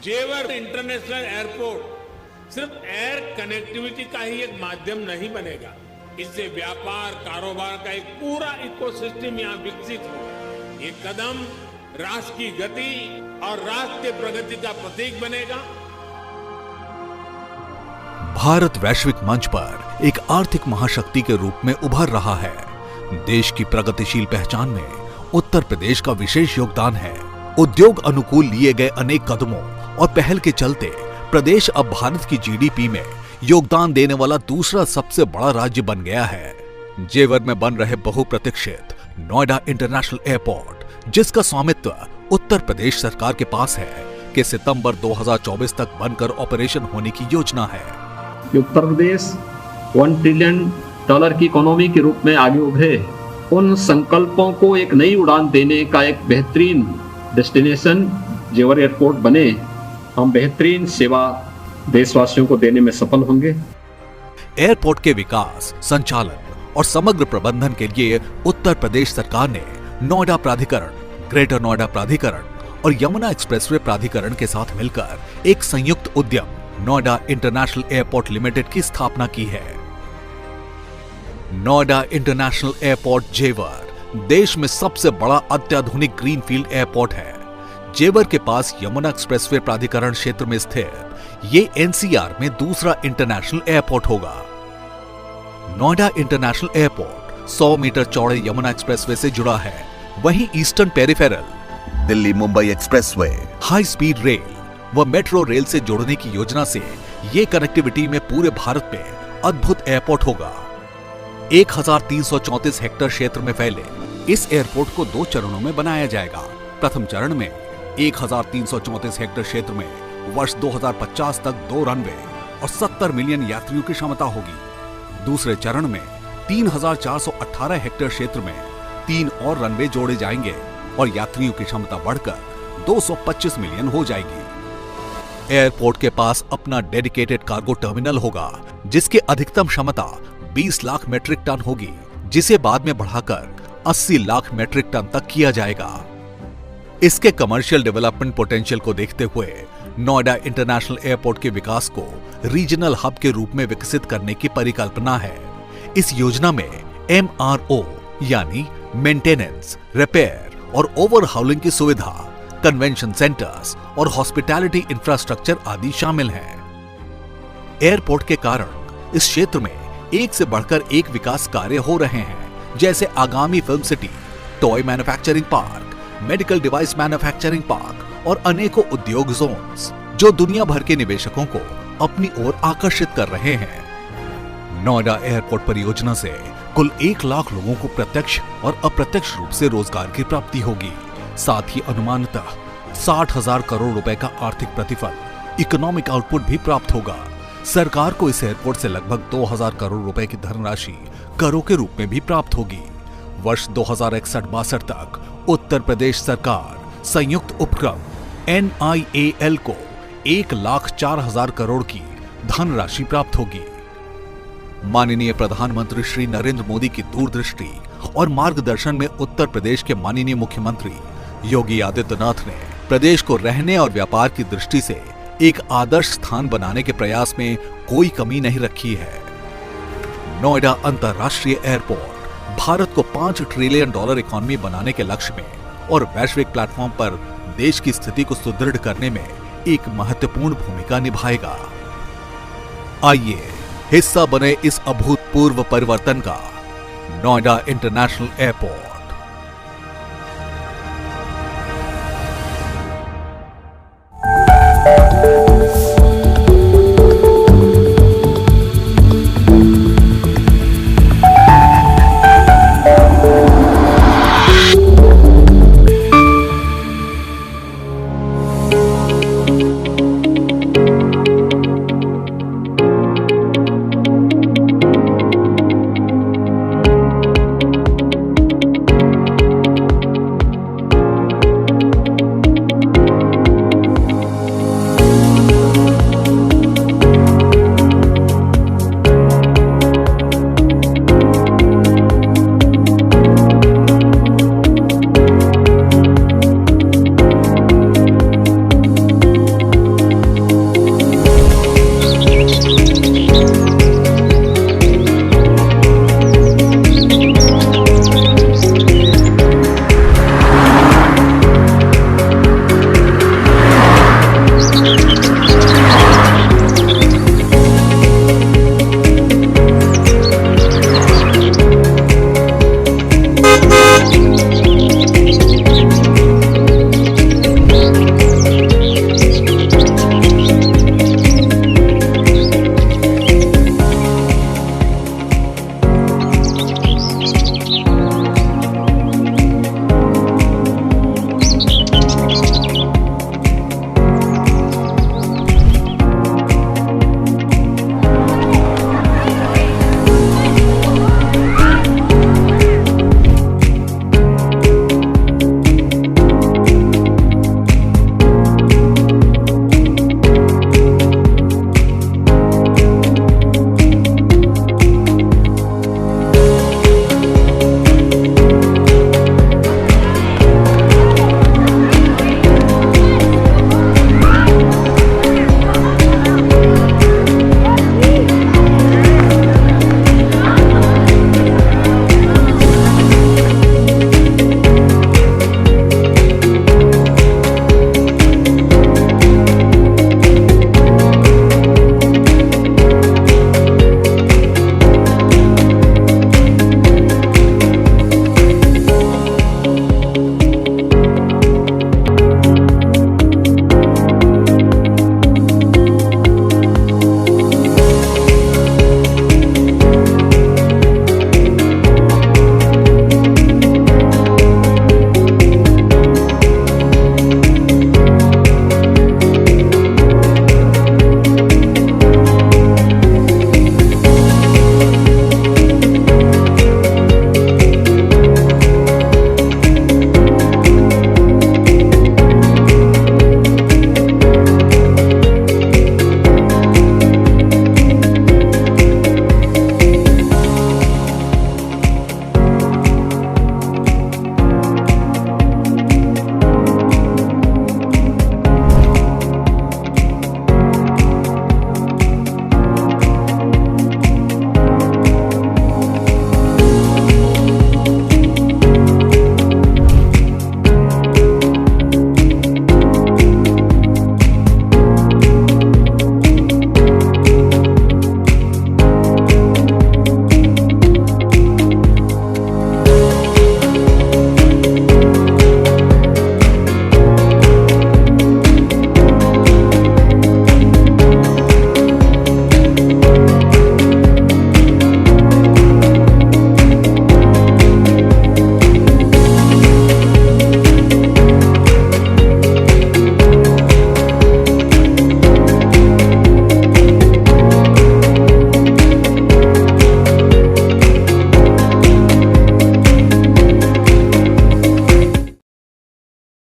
जेवर international airport सिर्फ air connectivity का ही एक माध्यम नहीं बनेगा, इससे व्यापार कारोबार का एक पूरा इकोसिस्टम यहां विकसित होगा। ये कदम राष्ट्र की गति और राष्ट्र की प्रगति का प्रतीक बनेगा। भारत वैश्विक मंच पर एक आर्थिक महाशक्ति के रूप में उभर रहा है। देश की प्रगतिशील पहचान में उत्तर प्रदेश का विशेष योगदान है। उद्योग अनुकूल लिए गए अनेक कदमों और पहल के चलते प्रदेश अब भारत की जीडीपी में योगदान देने वाला दूसरा सबसे बड़ा राज्य बन गया है। जेवर में बन रहे बहुप्रतीक्षित नोएडा इंटरनेशनल एयरपोर्ट, जिसका स्वामित्व उत्तर प्रदेश सरकार के पास है, कि सितंबर 2024 तक बनकर ऑपरेशन होने की योजना है। उत्तर प्रदेश $1 ट्रिलियन की इकोनॉमी के रूप में आगे उभरे, उन संकल्पों को एक नई उड़ान देने का एक बेहतरीन डेस्टिनेशन जेवर एयरपोर्ट बने। हम बेहतरीन सेवा देशवासियों को देने में सफल होंगे। एयरपोर्ट के विकास, संचालन और समग्र प्रबंधन के लिए उत्तर प्रदेश सरकार ने नोएडा प्राधिकरण, ग्रेटर नोएडा प्राधिकरण और यमुना एक्सप्रेसवे प्राधिकरण के साथ मिलकर एक संयुक्त उद्यम नोएडा इंटरनेशनल एयरपोर्ट लिमिटेड की स्थापना की है। नोएडा इंटरनेशनल एयरपोर्ट जेवर देश में सबसे बड़ा अत्याधुनिक ग्रीनफील्ड एयरपोर्ट है। जेवर के पास यमुना एक्सप्रेसवे प्राधिकरण क्षेत्र में स्थित ये एनसीआर में दूसरा इंटरनेशनल एयरपोर्ट होगा। नोएडा इंटरनेशनल एयरपोर्ट 100 मीटर चौड़े यमुना एक्सप्रेसवे से जुड़ा है। वहीं eastern peripheral, Delhi Mumbai expressway, high speed rail व मेट्रो रेल से जोड़ने की योजना से ये कनेक्टिविटी में पूरे भारत में अद्भुत एयरपोर्ट होगा। 1334 हेक्टेयर क्षेत्र में फैले इस एयरपोर्ट को 2 चरणों में बनाया जाएगा। प्रथम चरण में 1334 हेक्टेयर क्षेत्र में वर्ष 2050 तक 2 रनवे और 70 मिलियन यात्रियों की क्षमता होगी। दूसरे चरण में 3418 हेक्टेयर क्षेत्र में 3 और रनवे जोड़े जाएंगे और यात्रियों की क्षमता बढ़कर 225 मिलियन हो जाएगी। एयरपोर्ट के पास अपना डेडिकेटेड कार्गो टर्मिनल होगा, जिसकी अधिकतम क्षमता 20 लाख मीट्रिक टन होगी, जिसे बाद में बढ़ाकर 80 लाख मीट्रिक टन तक किया जाएगा। इसके कमर्शियल डेवलपमेंट पोटेंशियल को देखते हुए नोएडा इंटरनेशनल एयरपोर्ट के विकास को रीजनल हब के रूप में विकसित करने की परिकल्पना है। इस योजना में MRO यानी मेंटेनेंस, रिपेयर और ओवरहाउलिंग की सुविधा, कन्वेंशन सेंटर्स और हॉस्पिटैलिटी इंफ्रास्ट्रक्चर आदि शामिल हैं। एयरपोर्ट के कारण इस क्षेत्र में एक से बढ़कर एक विकास कार्य हो रहे हैं, जैसे आगामी film city, toy manufacturing park, medical device manufacturing park और अनेकों उद्योग जोन्स, जो दुनिया भर के निवेशकों को अपनी ओर आकर्षित कर रहे हैं। नोएडा एयरपोर्ट परियोजना से कुल 1 लाख लोगों को प्रत्यक्ष और अप्रत्यक्ष रूप से रोजगार की प्राप्ति होगी। साथ ही अनुमानतः 60,000 करोड़ रुपए का आर्थिक प्रतिफल, इकोनॉमिक आउटपुट भी प्राप्त होगा। सरकार को इस एयरपोर्ट से लगभग 2000 करोड़ रुपए की धनराशि करों के रूप में भी प्राप्त होगी। वर्ष 2061-62 तक उत्तर प्रदेश सरकार संयुक्त उपक्रम NIAL को 1,04,000 करोड़ की धनराशि प्राप्त होगी। माननीय प्रधानमंत्री श्री नरेंद्र मोदी की दूरदृष्टि और मार्गदर्शन में उत्तर प्रदेश के माननीय मुख्यमंत्री योगी आदित्यनाथ ने प्रदेश को रहने और व्यापार की दृष्टि से एक आदर्श स्थान बनाने के प्रयास में कोई कमी नहीं रखी है। नोएडा अंतर्राष्ट्रीय एयरपोर्ट भारत को $5 ट्रिलियन इकोनॉमी बनाने के लक्ष्य में और वैश्विक प्लेटफॉर्म पर देश की स्थिति को सुदृढ़ करने में एक महत्वपूर्ण भूमिका निभाएगा। आइए हिस्सा बने इस अभूतपूर्व परिवर्तन का। Noida international airport.